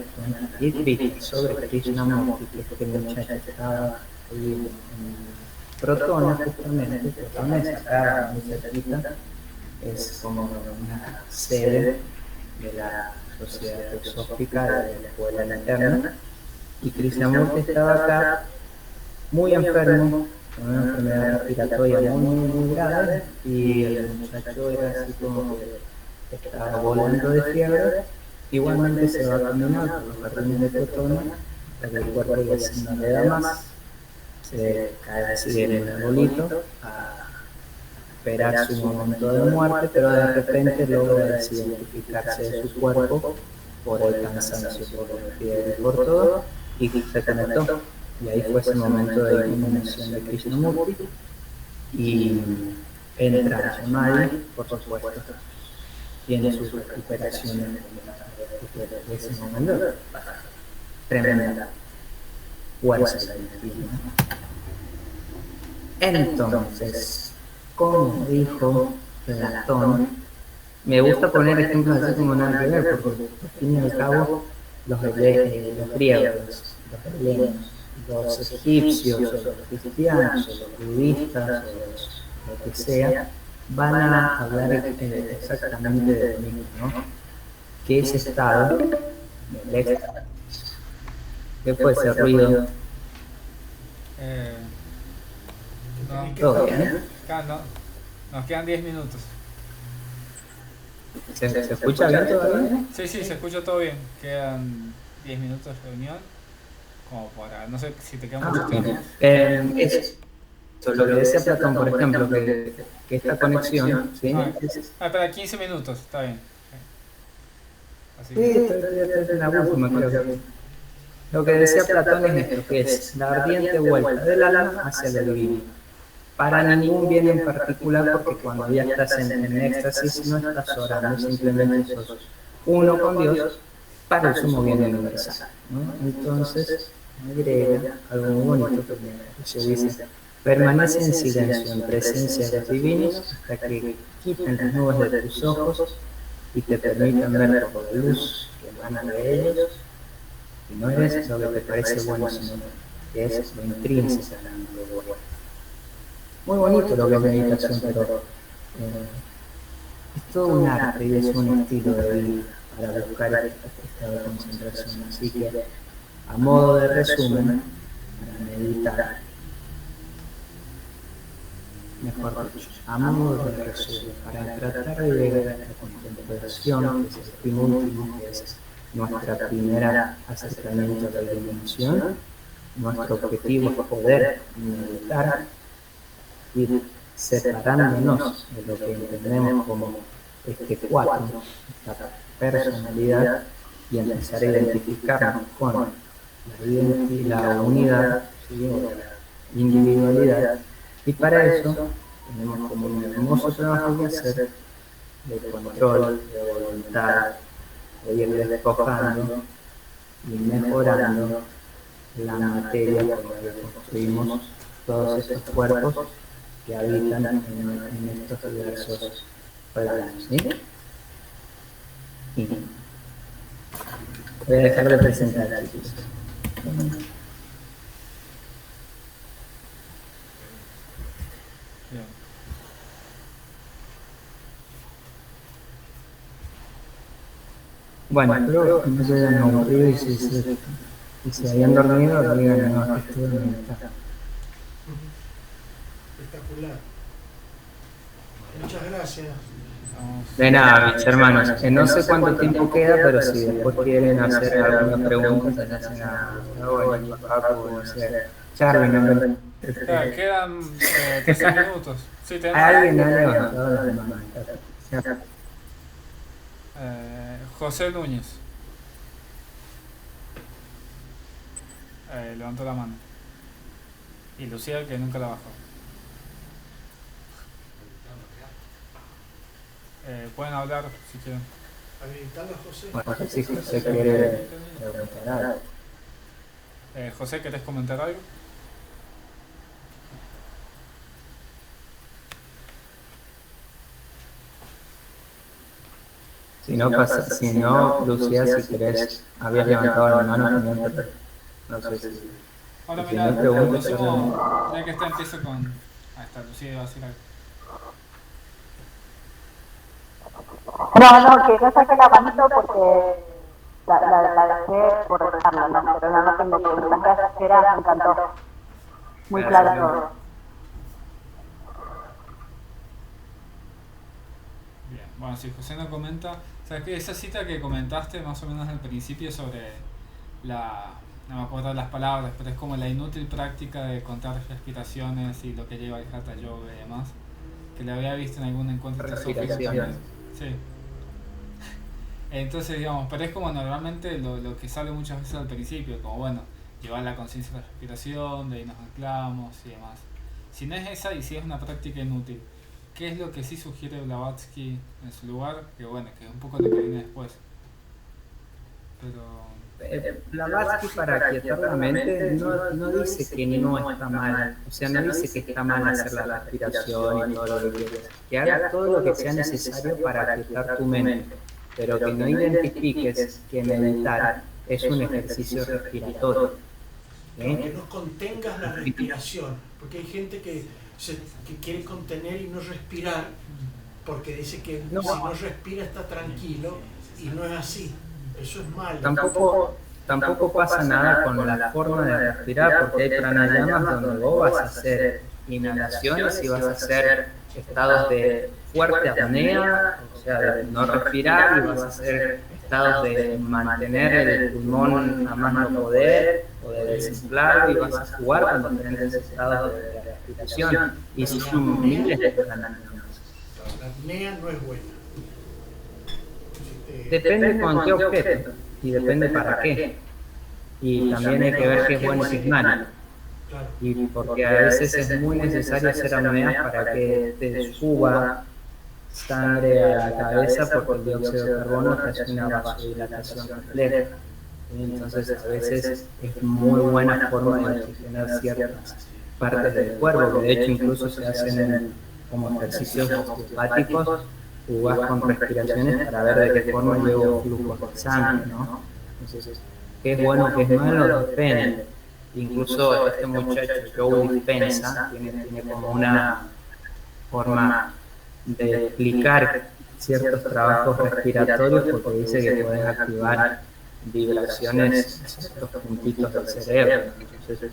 Speaker 3: Advaita sobre Krishnamurti, que este muchacho estaba ahí en Crotona, justamente. Crotona es acá muy cerquita, es como una sede de la Sociedad Teosófica de la Escuela Interna, y Krishnamurti estaba acá muy enfermo, con una enfermedad respiratoria muy grave, y el muchacho era así como que estaba volando de fiebre. Igualmente se va a caminar por los jardines de Crotona hasta que el cuerpo ya no le da más, se cae así en un arbolito a esperar su momento de muerte, pero de repente logra desidentificarse de su cuerpo por el cansancio, por la fiebre, por todo, y se conectó. Y ahí fue ese momento de iluminación de Krishnamurti, y entra a Samadhi, por supuesto, tiene sus recuperaciones de ese momento, tremenda fuerza. Entonces, como dijo Platón, me gusta poner ejemplos así como nada que ver, porque al fin y al cabo los griegos, los helenos, los egipcios, o los cristianos, o los budistas, o lo que sea, van a hablar exactamente de lo mismo, ¿no? Que ese estado del éxtasis. ¿Qué fue ese ruido? ¿Todo bien?
Speaker 1: Nos quedan 10 minutos.
Speaker 3: ¿Se escucha bien todavía?
Speaker 1: Sí, se escucha todo bien. Quedan 10 minutos de reunión. Como para, no sé si te queda mucho tiempo.
Speaker 3: Eso, lo que decía Platón, por ejemplo, que esta conexión, ¿sí?
Speaker 1: Espera, 15 minutos, está bien.
Speaker 3: Así que... Sí, es la última, creo. Lo que decía Platón es esto, que es la ardiente vuelta del alma hacia lo divino. Para ningún bien en particular, porque cuando ya estás en éxtasis no estás orando, simplemente sos uno con Dios para el sumo bien universal, ¿no? Entonces, agrega algo muy bonito que se dice: permanece en silencio, en presencia de los divinos, hasta que quiten las nubes de tus ojos y te permitan ver por la luz que emana de ellos, y no eres lo que te parece bueno, sino que es lo intrínsecamente bueno. Muy bonito lo que es meditación, pero es todo un arte y es un estilo de vida para buscar este estado de concentración. Así que, a modo de resumen, para meditar, mejor dicho, a modo de resumen, para tratar de llegar a esta contemplación, que es el fin último, que es nuestra primera acercamiento a la iluminación, nuestro objetivo es poder meditar, ir separándonos de lo que entendemos como este cuatro, esta personalidad, y empezar a identificarnos con la unidad, ¿sí? O la individualidad. Y para eso tenemos como un hermoso trabajo que hacer de control, de voluntad, de ir despojando y mejorando la materia con la que construimos todos estos cuerpos que habitan en estos diversos planos, ¿sí? Y voy a dejar de presentar, chicos. Bueno, espero que no se hayan aburrido y si hayan dormido, digan, no, que estuve meditando.
Speaker 2: Espectacular. Muchas gracias.
Speaker 3: De nada, mis hermanos. No sé cuánto tiempo queda, pero si después quieren hacer alguna pregunta, se la hacen a Gustavo, a Paco, no sé, Charlie, no.
Speaker 1: Quedan 13 minutos. Sí,
Speaker 3: Alguien ha levantado la mano.
Speaker 1: José Núñez. Levantó la mano. Y Lucía, que nunca la bajó. Pueden hablar si quieren.
Speaker 2: Habilitarlo, José.
Speaker 3: Bueno, sí, José quiere preguntar algo.
Speaker 1: José, ¿querés comentar algo?
Speaker 3: Si no, Lucía, si querés, habías levantado la mano también, pero no sé si...
Speaker 1: Ahora
Speaker 3: si
Speaker 1: mira,
Speaker 3: no preguntas,
Speaker 1: ya que está, empiezo con... Ahí está, Lucía va a decir algo.
Speaker 4: No, que no saque la manito porque la dejé por dejarla, no, pero no tengo preguntas. Gracias, Gerard, me encantó. Muy claro todo.
Speaker 1: Bien, bueno, si José no comenta... O sea, que esa cita que comentaste más o menos al principio sobre la... No me acuerdo las palabras, pero es como la inútil práctica de contar respiraciones y lo que lleva el Hatha Yoga y demás, que la había visto en algún encuentro teosófico también. Sí. Entonces, digamos, pero es como normalmente lo que sale muchas veces al principio, como bueno, llevar la conciencia a la respiración, de ahí nos anclamos y demás. Si no es esa y si es una práctica inútil, ¿qué es lo que sí sugiere Blavatsky en su lugar? Que bueno, que es un poco lo que viene después. Pero...
Speaker 3: Blavatsky, para aquietar la mente, no dice que no está mal, o sea, no dice que está mal hacer la respiración y todo lo que quieras, que hagas todo lo que sea necesario para aquietar tu mente, pero que no identifiques que meditar es un ejercicio respiratorio.
Speaker 2: Que no contengas la respiración, porque hay gente que quiere contener y no respirar, porque dice que si no respira está tranquilo, y no es así. Eso es malo.
Speaker 3: Tampoco pasa nada con la forma de respirar, porque hay pranayamas donde vos vas a hacer inhalaciones y vas a hacer estados de fuerte apnea, o sea, de no respirar, y vas a hacer estados de mantener el pulmón a más no poder, o de desinflarlo, y vas a jugar con diferentes estados de respiración, y son miles de pranayamas.
Speaker 2: La apnea no es buena.
Speaker 3: Depende con qué objeto y depende para qué. Y también hay que ver qué es bueno y qué es malo. Y porque a veces es muy necesario hacer apneas para que te suba sangre a la cabeza, porque el dióxido de carbono te hace una vasodilatación compleja. Entonces a veces es muy buena forma de oxigenar ciertas partes del cuerpo, que de hecho incluso se hacen como ejercicios osteopáticos. Jugás con respiraciones para ver de qué forma llevo flujo de sangre, ¿no? Entonces, qué es bueno, qué es malo, depende. Incluso este muchacho, Joe Dispenza, tiene como una forma de explicar ciertos trabajos respiratorios, porque dice que puedes activar vibraciones en ciertos puntitos del cerebro. Entonces,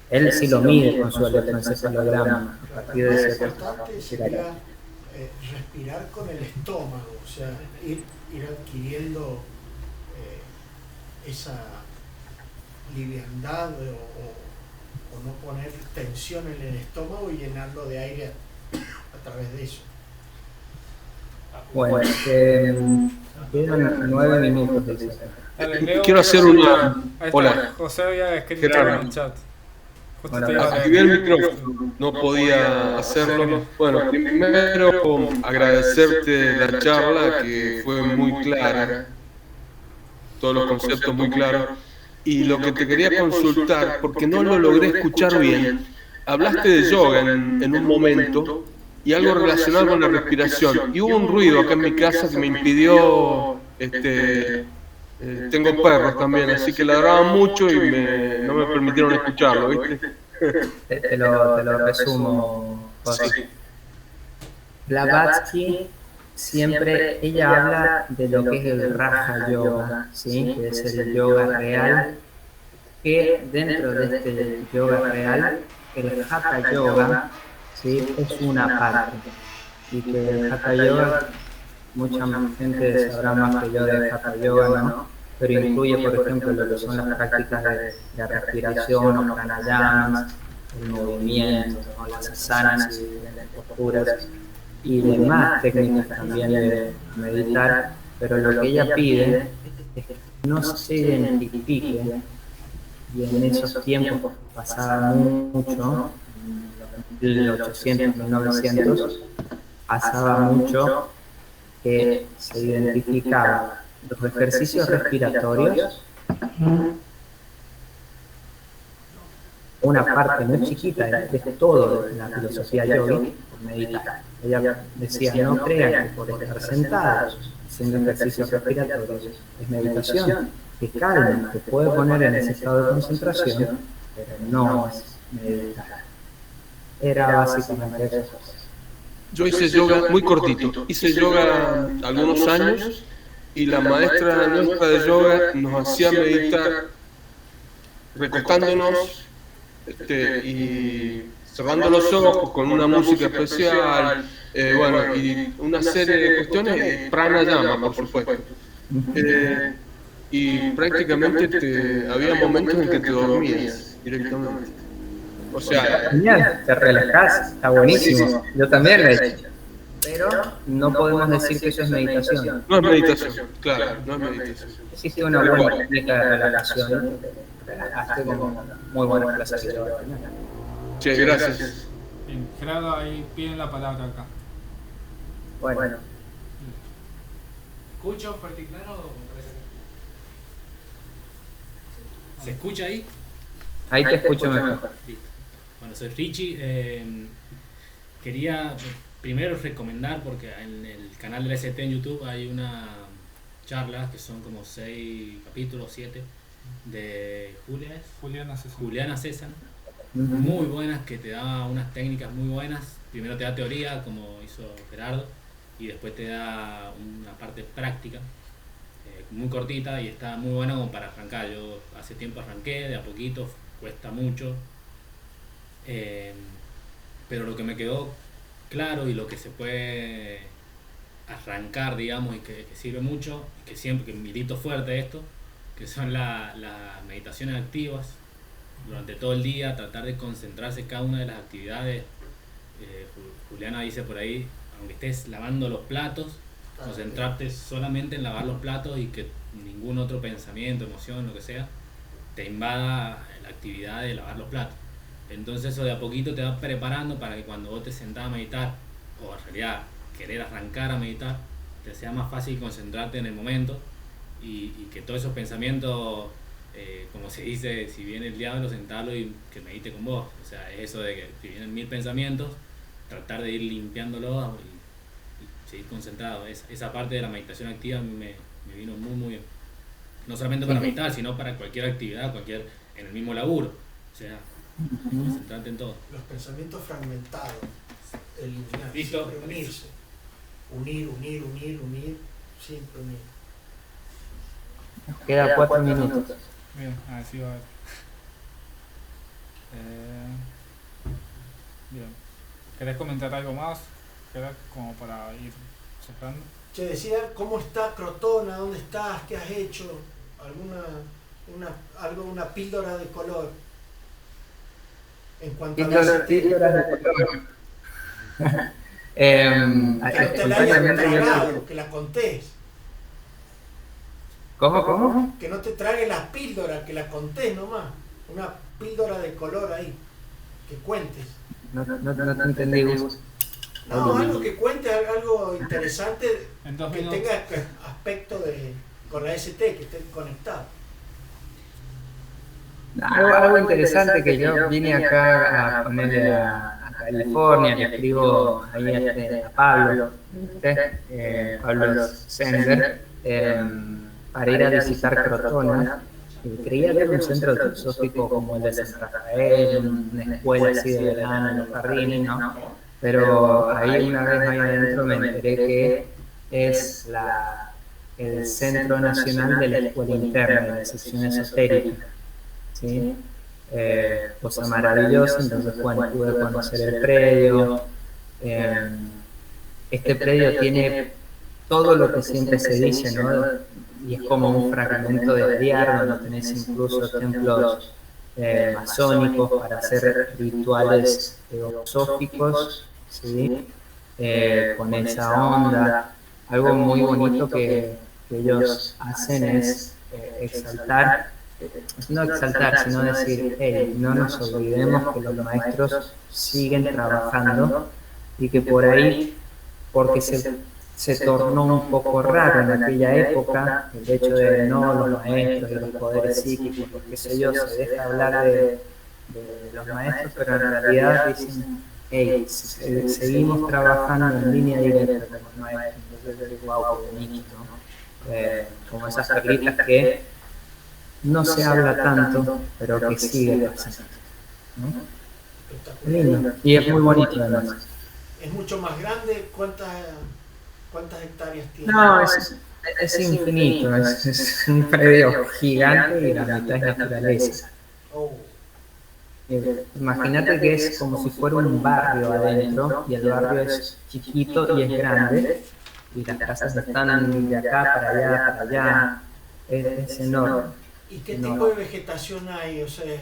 Speaker 3: él sí lo mide con su electroencefalograma a partir de ciertos trabajos respiratorios.
Speaker 2: Respirar con el estómago, o sea, ir adquiriendo esa liviandad o no poner tensión en el estómago y llenarlo de aire a través de eso.
Speaker 3: Bueno, quedan 9 minutos.
Speaker 5: Quiero hacer una... Hola.
Speaker 1: José había escrito en el chat.
Speaker 5: Activé el micrófono, no podía hacerlo. Bueno, primero agradecerte la charla, que fue muy clara, todos los conceptos muy claros. Y lo que te quería consultar, porque no lo logré escuchar bien, hablaste de yoga en un momento y algo relacionado con la respiración. Y hubo un ruido acá en mi casa que me impidió... tengo perros también, así que ladraban mucho y no me permitieron escucharlo, ¿viste?
Speaker 3: Te lo resumo, José. Blavatsky siempre, ella habla de lo que es el Raja Yoga, ¿sí? Que es el yoga real, que dentro de este yoga real, el Hatha Yoga, ¿sí? Es una parte. y que el Hatha Yoga, mucha gente sabrá más que yo de Hatha Yoga, ¿no? Pero incluye, por ejemplo, lo que son las prácticas de respiración o pranayamas, el movimiento, ¿no? Las asanas y las posturas y demás técnicas también de meditar, pero lo que ella pide es que no se identifique, y en esos tiempos pasaba mucho, en 1800, 1900, pasaba mucho que se identificaba los ejercicios respiratorios, una parte muy chiquita de todo de la filosofía yogi, meditar. Ella decía, no crean que por estar sentados haciendo ejercicios respiratorios es meditación, que calma, que puede poner en ese estado de concentración, pero no es meditar. Era básicamente eso.
Speaker 5: Yo hice yoga muy cortito, hice yoga algunos años y la maestra nuestra de yoga nos hacía meditar recostándonos y cerrando los ojos con una música especial, bueno, y una serie de cuestiones, pranayama, por supuesto. Y prácticamente había momentos en que te dormías directamente. O sea,
Speaker 3: genial, te relajás, está buenísimo. Yo también lo he hecho. Pero no podemos decir que eso es meditación.
Speaker 5: No es meditación, claro, no es meditación.
Speaker 3: Existe una buena técnica de relajación, relajaste como muy buenas clases de yoga.
Speaker 5: Sí, gracias.
Speaker 1: Bien, Gerardo, ahí piden la palabra acá.
Speaker 3: Bueno.
Speaker 6: ¿Escucho fuerte y claro o parece que... ¿Se escucha ahí?
Speaker 3: Ahí te escucho mejor.
Speaker 6: Listo. Bueno, soy Richie. Quería primero recomendar, porque en el canal de la ST en YouTube hay una charla que son como 6 capítulos, 7, de Juliana César. Muy buenas, que te da unas técnicas muy buenas. Primero te da teoría, como hizo Gerardo, y después te da una parte práctica, muy cortita, y está muy buena como para arrancar. Yo hace tiempo arranqué, de a poquito, cuesta mucho, pero lo que me quedó claro y lo que se puede arrancar, digamos, y que sirve mucho, y que siempre que milito fuerte esto, que son las meditaciones activas durante todo el día, tratar de concentrarse en cada una de las actividades. Juliana dice por ahí, aunque estés lavando los platos, concentrarte solamente en lavar los platos y que ningún otro pensamiento, emoción, lo que sea, te invada la actividad de lavar los platos. Entonces eso de a poquito te va preparando para que cuando vos te sentás a meditar, o en realidad querer arrancar a meditar, te sea más fácil concentrarte en el momento y que todos esos pensamientos, como se dice, si viene el diablo, sentarlo y que medite con vos. O sea, es eso de que si vienen 1000 pensamientos, tratar de ir limpiándolos y seguir concentrado. Esa parte de la meditación activa a mí me vino muy muy bien. No solamente para meditar, sino para cualquier actividad, en el mismo laburo. O sea, concentrarte en todo.
Speaker 2: Los pensamientos fragmentados, eliminar,
Speaker 6: ¿Listo?
Speaker 2: siempre unirse. Unir, siempre unir.
Speaker 3: Queda 4 minutos.
Speaker 1: Bien, así va a ver. Bien. ¿Querés comentar algo más? Gerard, como para ir cerrando.
Speaker 2: Che, decía, ¿cómo está Crotona? ¿Dónde estás? ¿Qué has hecho? Una píldora de color. En cuanto a la
Speaker 3: Píldoras de color.
Speaker 2: que no te la hayas tragado, que la contés.
Speaker 3: ¿Cómo?
Speaker 2: Que no te trague la píldora, que la contés nomás. Una píldora de color ahí. Que cuentes.
Speaker 3: No te entendí, Gus.
Speaker 2: No, algo que cuente, algo interesante,
Speaker 1: En 2
Speaker 2: que
Speaker 1: minutos.
Speaker 2: tenga aspecto con la ST, que esté conectado.
Speaker 3: Algo interesante que yo vine acá a ponerle a California, le escribo ahí a Pablo, Pablo Sender, para ir a visitar Crotona. Creía que era un centro filosófico como el de San Rafael, una escuela así de verano en los jardines, ¿no? Pero ahí una vez ahí adentro me enteré que es el Centro Nacional de la Escuela Interna, de la sección esotérica, ¿sí? Cosa maravillosa. Entonces, bueno, pude conocer el predio, este predio tiene todo lo que siempre se dice, ¿no? Y es como un fragmento de Briar, donde tenés incluso templos masónicos para hacer rituales teosóficos, ¿sí? Con esa onda. Algo muy bonito que ellos hacen es exaltar, no exaltar, sino decir, hey, no nos olvidemos que los maestros siguen trabajando y que por ahí, porque se tornó un poco raro en aquella época el hecho de no, los maestros y los poderes psíquicos, porque sé yo, se deja hablar de los maestros, pero en realidad dicen, hey, seguimos trabajando en línea directa con los maestros. Entonces, wow, qué bonito, ¿no? Como esas perlitas que no se habla tanto, pero que sigue pasando, ¿no? Lindo, y es muy bonito además.
Speaker 2: ¿Es mucho más grande? ¿Cuántas hectáreas tiene?
Speaker 3: No, es infinito, es un predio gigante y la mitad es naturaleza.
Speaker 2: Oh.
Speaker 3: Imagínate que es como si fuera un barrio adentro, y el barrio es chiquito y es grande, y las casas están de acá para allá, es enorme.
Speaker 2: ¿Y qué tipo de vegetación hay? O sea, ¿es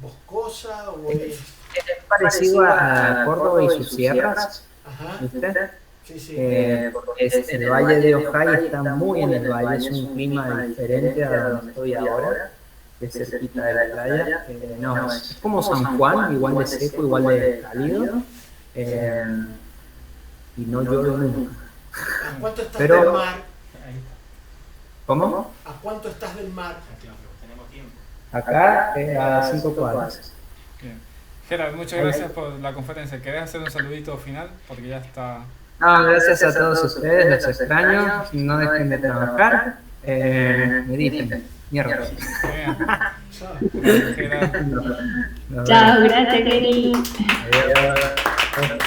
Speaker 2: boscosa o es...?
Speaker 3: Es parecido a Córdoba y sus sierras,
Speaker 2: Ajá.
Speaker 3: ¿viste?
Speaker 2: Sí, sí.
Speaker 3: El valle de Ojai está muy en el valle, es un clima diferente a donde estoy ahora, que es cerquita de la playa. No, es como San Juan, igual de seco, igual de cálido, y no llueve nunca.
Speaker 2: ¿A cuánto estás
Speaker 3: Pero,
Speaker 2: del mar?
Speaker 3: ¿cómo?
Speaker 2: ¿A cuánto estás del mar?
Speaker 3: Acá a 5 cuadras.
Speaker 1: Bien. Gerard, muchas gracias por la conferencia. ¿Querés hacer un saludito final? Porque ya está...
Speaker 3: No, gracias a todos ustedes, los extraño, no dejen de trabajar, mediten, mierda.
Speaker 1: Bien. Gerard.
Speaker 4: Chao, gracias, Kelly.
Speaker 3: Adiós.